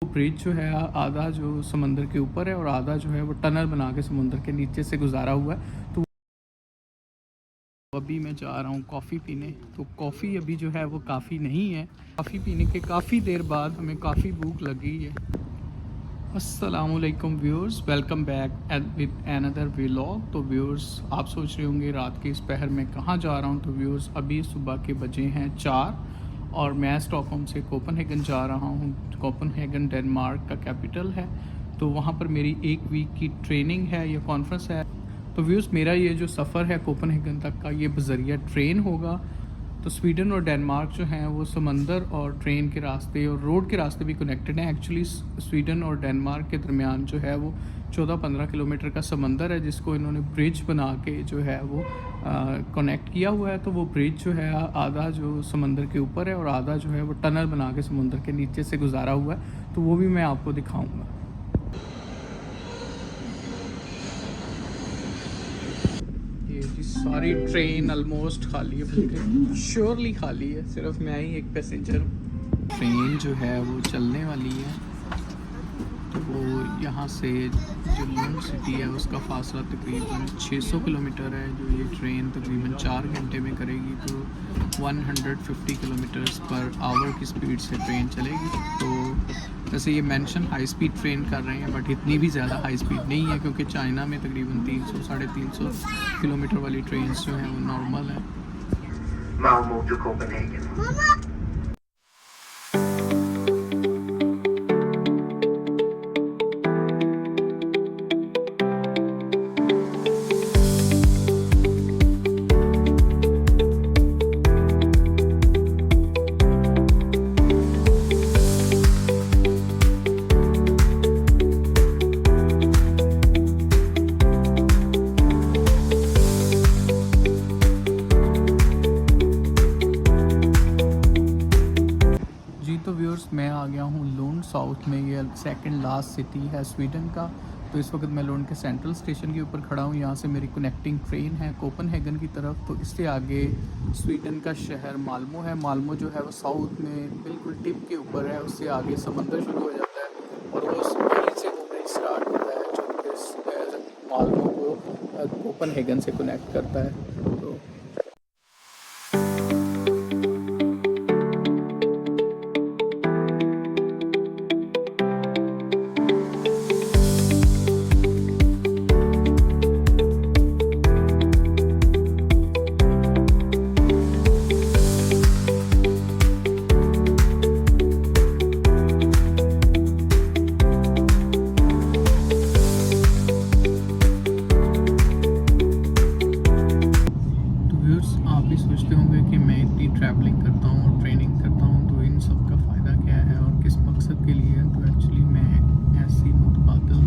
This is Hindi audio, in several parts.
ब्रिज जो है आधा जो समंदर के ऊपर है और आधा जो है वो टनल बना के समुंदर के नीचे से गुजारा हुआ है। तो अभी मैं जा रहा हूँ कॉफ़ी पीने। तो कॉफ़ी अभी जो है वो काफ़ी नहीं है। कॉफ़ी पीने के काफ़ी देर बाद हमें काफ़ी भूख लगी है। अस्सलामुअलैकुम viewers, welcome back with another vlog. तो व्यूअर्स, आप सोच रहे होंगे रात के इस पहर में कहाँ जा रहा हूँ। तो व्यूअर्स, अभी सुबह के बजे हैं 4 और मैं स्टॉकहोम से कोपनहेगन जा रहा हूँ। कोपनहेगन डेनमार्क का कैपिटल है। तो वहाँ पर मेरी 1 वीक की ट्रेनिंग है या कॉन्फ्रेंस है। तो व्यूअर्स, मेरा ये जो सफ़र है कोपनहेगन तक का, ये बज़रिया ट्रेन होगा। तो स्वीडन और डेनमार्क जो हैं वो समंदर और ट्रेन के रास्ते और रोड के रास्ते भी कनेक्टेड हैं। एक्चुअली स्वीडन और डेनमार्क के दरमियान जो है वो 14-15 किलोमीटर का समंदर है, जिसको इन्होंने ब्रिज बना के जो है वो कनेक्ट किया हुआ है। तो वो ब्रिज जो है आधा जो समंदर के ऊपर है और आधा जो है वो टनल बना के समुंदर के नीचे से गुजारा हुआ है। तो वो भी मैं आपको दिखाऊँगा। ये जी सारी ट्रेन ऑलमोस्ट खाली है, बल्कि श्योरली खाली है, सिर्फ मैं ही एक पैसेंजर हूँ। ट्रेन जो है वो चलने वाली है। तो वो यहाँ से जो लंड सिटी है उसका फासला तकरीबन 600 किलोमीटर है। जो ये ट्रेन तकरीबन 4 घंटे में करेगी। तो 150 किलोमीटर्स पर आवर की स्पीड से ट्रेन चलेगी। तो वैसे ये मेंशन हाई स्पीड ट्रेन कर रहे हैं, बट इतनी भी ज़्यादा हाई स्पीड नहीं है, क्योंकि चाइना में तकरीबन 300-350 किलोमीटर वाली ट्रेन जो हैं वो नॉर्मल है। Malmo to Copenhagen. तो व्यूअर्स, मैं आ गया हूँ लुंड साउथ में। ये सेकंड लास्ट सिटी है स्वीडन का। तो इस वक्त मैं लुंड के सेंट्रल स्टेशन के ऊपर खड़ा हूँ। यहाँ से मेरी कनेक्टिंग ट्रेन है कोपनहेगन की तरफ। तो इससे आगे स्वीडन का शहर माल्मो है। माल्मो जो है वो साउथ में बिल्कुल टिप के ऊपर है। उससे आगे समंदर शुरू हो जाता है और वो वहीं से वो ब्रिज स्टार्ट होता है जो कि माल्मो को कोपनहेगन से कनेक्ट करता है। तो आप भी सोचते होंगे कि मैं इतनी ट्रैवलिंग करता हूँ और ट्रेनिंग करता हूँ, तो इन सब का फ़ायदा क्या है और किस मकसद के लिए है। तो एक्चुअली मैं ऐसी मुतबादल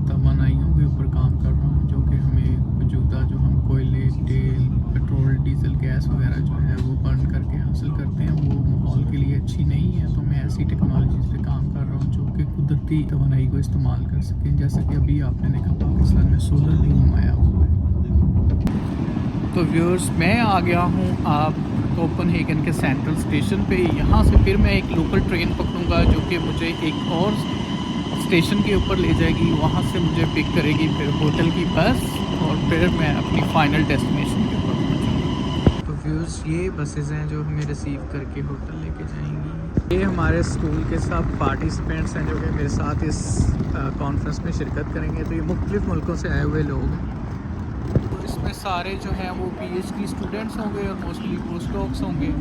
तवानाइयों के ऊपर काम कर रहा हूँ, जो कि हमें मौजूदा जो हम कोयले, तेल, पेट्रोल, डीजल, गैस वगैरह जो है वो बर्न करके हासिल करते हैं, वो माहौल के लिए अच्छी नहीं है। तो मैं ऐसी टेक्नोलॉजी पे काम कर रहा हूँ जो कि कुदरती तवानाई को इस्तेमाल कर सकें। जैसे कि अभी आपने देखा पाकिस्तान में सोलर बूम आया हुआ है। तो व्यूअर्स, मैं आ गया हूँ आप कोपनहेगन के सेंट्रल स्टेशन पे। यहाँ से फिर मैं एक लोकल ट्रेन पकड़ूँगा जो कि मुझे एक और स्टेशन के ऊपर ले जाएगी। वहाँ से मुझे पिक करेगी फिर होटल की बस और फिर मैं अपनी फ़ाइनल डेस्टिनेशन के ऊपर पहुँचूँगा। तो व्यूअर्स, ये बसेज़ हैं जो हमें रिसीव करके होटल लेके जाएंगी। ये हमारे स्कूल के सब पार्टिसिपेंट्स हैं जो कि मेरे साथ इस कॉन्फ्रेंस में शिरकत करेंगे। तो ये मुख्तलिफ़ मुल्कों से आए हुए लोग हैं। तो इसमें सारे जो हैं वो PhD स्टूडेंट्स होंगे और मोस्टली पोस्ट डॉक्स होंगे।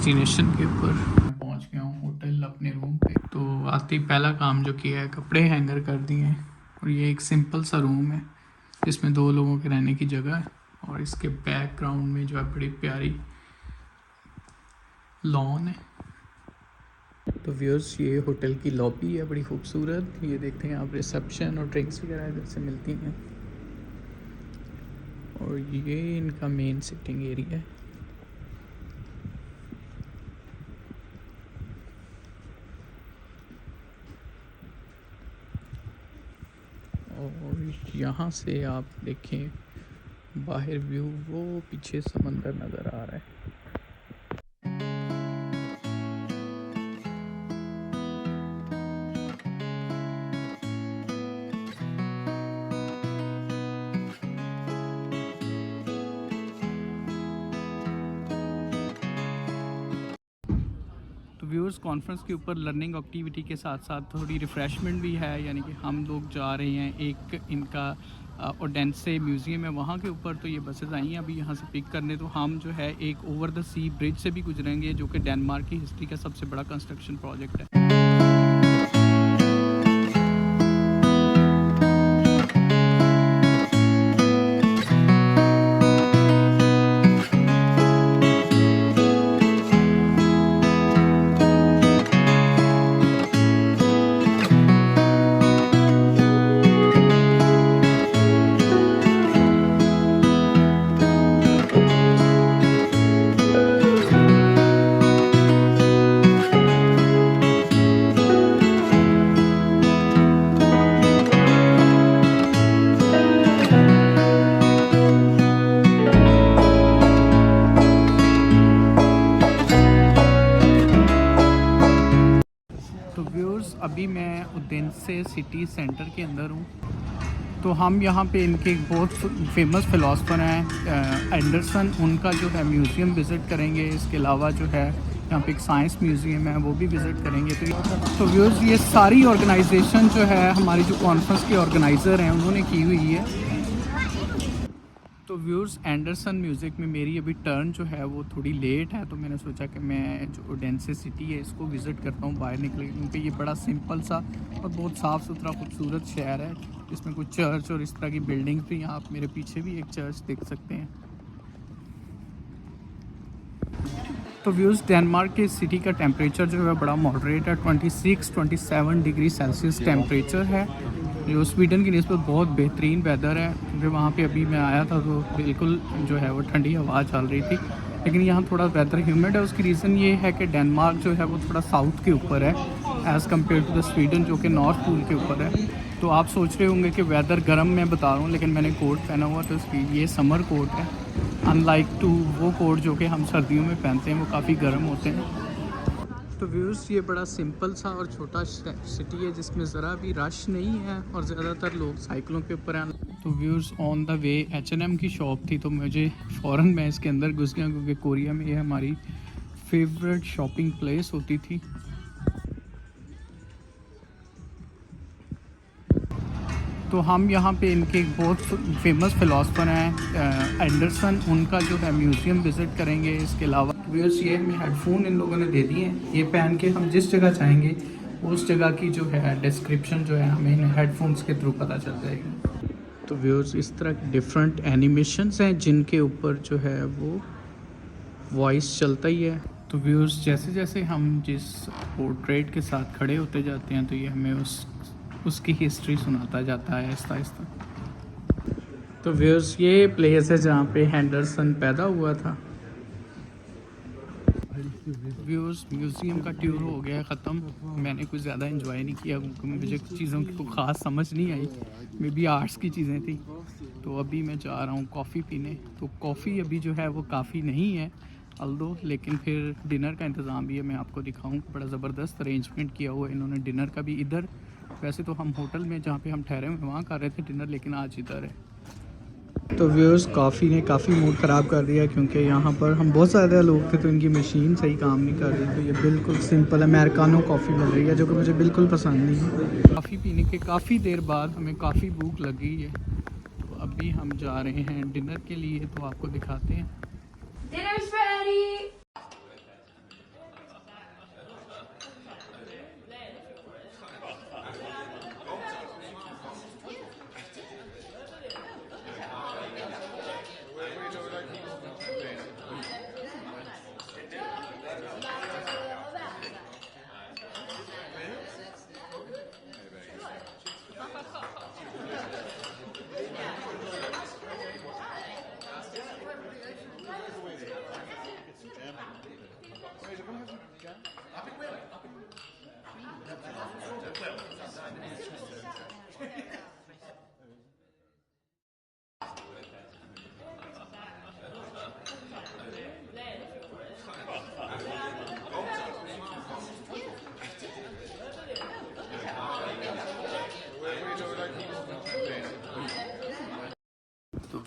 डेस्टिनेशन के ऊपर मैं पहुंच गया हूँ होटल अपने रूम पे। तो आते ही पहला काम जो किया है कपड़े हैंगर कर दिए हैं और ये एक सिंपल सा रूम है जिसमें 2 लोगों के रहने की जगह है और इसके बैकग्राउंड में जो है बड़ी प्यारी लॉन है। तो व्यूअर्स ये होटल की लॉबी है बड़ी खूबसूरत। ये देखते हैं आप रिसेप्शन और ड्रिंक्स वगैरह इधर से मिलती हैं और ये इनका मेन सिटिंग एरिया है। और यहाँ से आप देखें बाहर व्यू, वो पीछे समंदर नज़र आ रहा है। तो व्यूअर्स कॉन्फ्रेंस के ऊपर लर्निंग एक्टिविटी के साथ साथ थोड़ी रिफ़्रेशमेंट भी है, यानी कि हम लोग जा रहे हैं एक इनका ओडेंसे म्यूज़ियम है वहाँ के ऊपर। तो ये बसेस आई हैं अभी यहाँ से पिक करने। तो हम जो है एक ओवर द सी ब्रिज से भी गुजरेंगे जो कि डेनमार्क की हिस्ट्री का सबसे बड़ा कंस्ट्रक्शन प्रोजेक्ट है। अभी मैं ओडेंसे सिटी सेंटर के अंदर हूँ। तो हम यहाँ पे इनके बहुत फेमस फ़िलासफ़र हैं एंडरसन, उनका जो है म्यूज़ियम विज़िट करेंगे। इसके अलावा जो है यहाँ पे एक साइंस म्यूज़ियम है वो भी विज़िट करेंगे। तो व्यूअर्स ये सारी ऑर्गेनाइजेशन जो है हमारी जो कॉन्फ्रेंस के ऑर्गेनाइज़र हैं उन्होंने की हुई है। तो व्यूअर्स एंडरसन म्यूज़िक में मेरी अभी टर्न जो है वो थोड़ी लेट है, तो मैंने सोचा कि मैं जो ओडेंसे सिटी है इसको विज़िट करता हूँ बाहर निकले, क्योंकि ये बड़ा सिंपल सा और बहुत साफ़ सुथरा खूबसूरत शहर है। इसमें कुछ चर्च और इस तरह की बिल्डिंग्स भी, आप मेरे पीछे भी एक चर्च देख सकते हैं। तो व्यूज़ डेनमार्क के सिटी का टेम्परेचर जो है बड़ा मॉडरेट है, 26-27 डिग्री सेल्सियस टेम्परेचर है, जो स्वीडन की निस्बत बहुत बेहतरीन वेदर है। क्योंकि वहाँ पे अभी मैं आया था तो बिल्कुल जो है वो ठंडी हवा चल रही थी, लेकिन यहाँ थोड़ा वेदर ह्यूमिड है। उसकी रीज़न ये है कि डेनमार्क जो है वो थोड़ा साउथ के ऊपर है as compare to the Sweden जो कि नॉर्थ पोल के ऊपर है। तो आप सोच रहे होंगे कि वेदर गर्म मैं बता रहा हूँ, लेकिन मैंने कोट पहना हुआ, तो इसकी ये समर कोट है, अनलाइक टू वो कोट जो कि हम सर्दियों में पहनते हैं, वो काफ़ी गर्म होते हैं। तो व्यूज़ ये बड़ा सिंपल सा और छोटा सिटी है जिसमें ज़रा भी रश नहीं है और ज़्यादातर लोग साइकिलों के ऊपर हैं। तो views on the way H&M की शॉप थी, तो मुझे फ़ौरन मैं इसके अंदर घुस गया, क्योंकि कोरिया में ये हमारी फेवरेट शॉपिंग प्लेस होती थी। तो हम यहाँ पे इनके बहुत फेमस फ़िलासफ़र हैं एंडरसन, उनका जो है म्यूज़ियम विज़िट करेंगे। इसके अलावा व्यूअर्स ये हमें हेडफोन इन लोगों ने दे दिए हैं, ये पहन के हम जिस जगह चाहेंगे उस जगह की जो है डिस्क्रिप्शन जो है हमें इन हेडफोन्स के थ्रू पता चल जाएगी। तो व्यूअर्स इस तरह के डिफरेंट एनिमेशंस हैं जिनके ऊपर जो है वो वॉइस चलता ही है। तो व्यूअर्स जैसे जैसे हम जिस पोर्ट्रेट के साथ खड़े होते जाते हैं तो ये हमें उसकी हिस्ट्री सुनाता जाता है आहिस्ता आहिस्ता। तो व्यूअर्स ये प्लेस है जहाँ पे हैंडरसन पैदा हुआ था। व्यूअर्स म्यूज़ियम का टूर हो गया ख़त्म। मैंने कुछ ज़्यादा एंजॉय नहीं किया क्योंकि मुझे कुछ चीज़ों की कोई ख़ास समझ नहीं आई, मे बी आर्ट्स की चीज़ें थी। तो अभी मैं जा रहा हूँ कॉफ़ी पीने। तो कॉफ़ी अभी जो है वो काफ़ी नहीं है अल्दो, लेकिन फिर डिनर का इंतज़ाम भी है, मैं आपको दिखाऊँ। बड़ा ज़बरदस्त अरेंजमेंट किया हुआ है इन्होंने डिनर का भी इधर। वैसे तो हम होटल में जहाँ पे हम ठहरे हुए वहाँ कर रहे थे डिनर, लेकिन आज इधर है। तो व्यूअर्स कॉफ़ी ने काफ़ी मूड ख़राब कर दिया, क्योंकि यहाँ पर हम बहुत ज़्यादा लोग थे तो इनकी मशीन सही काम नहीं कर रही। तो ये बिल्कुल सिंपल अमेरिकानो कॉफ़ी मिल रही है जो कि मुझे बिल्कुल पसंद नहीं है। कॉफ़ी पीने के काफ़ी देर बाद हमें काफ़ी भूख लगी है, तो अभी हम जा रहे हैं डिनर के लिए, तो आपको दिखाते हैं।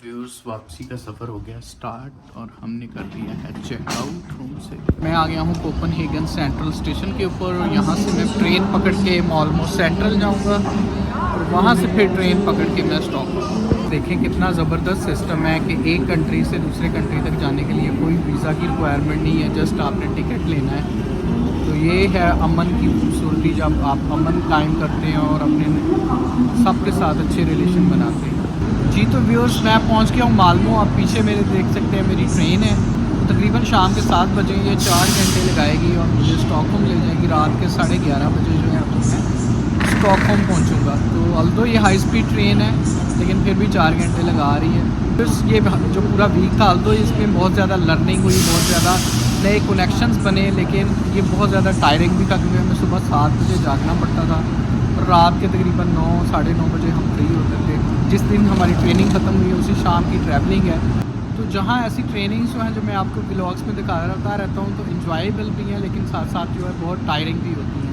व्यूअर्स वापसी का सफ़र हो गया स्टार्ट और हमने कर लिया है चेकआउट रूम से। मैं आ गया हूँ कोपनहेगन सेंट्रल स्टेशन के ऊपर और यहाँ से मैं ट्रेन पकड़ के ऑलमोस्ट सेंट्रल जाऊँगा और वहाँ से फिर ट्रेन पकड़ के मैं स्टॉकहोम। देखें कितना ज़बरदस्त सिस्टम है कि एक कंट्री से दूसरे कंट्री तक जाने के लिए कोई वीज़ा की रिक्वायरमेंट नहीं है, जस्ट आपने टिकट लेना है। तो ये है अमन की खूबसूरती, जब आप अमन कायम करते हैं और अपने सबके साथ अच्छे रिलेशन बनाते हैं। जी तो व्यूअर्स मैं पहुंच गया हूँ मालमो। आप पीछे मेरे देख सकते हैं मेरी ट्रेन है, तकरीबन शाम के 7 बजे ये 4 घंटे लगाएगी और मुझे स्टॉकहोम ले जाएगी। रात के 11:30 बजे जो है तो मैं स्टॉकहोम पहुँचूँगा। तो अल्दो ये हाई स्पीड ट्रेन है लेकिन फिर भी 4 घंटे लगा रही है। फिर ये जो पूरा वीक था अल्दो इसमें बहुत ज़्यादा लर्निंग हुई, बहुत ज़्यादा नए कनेक्शंस बने, लेकिन ये बहुत ज़्यादा टायरिंग भी था क्योंकि हमें सुबह 7 बजे जागना पड़ता था और रात के तकरीबन 9 साढ़े 9 बजे हम फ्री होते थे। जिस दिन हमारी ट्रेनिंग ख़त्म हुई उसी शाम की ट्रैवलिंग है। तो जहाँ ऐसी ट्रेनिंग्स जो हैं जो मैं आपको व्लॉग्स में दिखा रहता हूँ तो इंजॉयबल भी हैं लेकिन साथ साथ जो है बहुत टायरिंग भी होती है।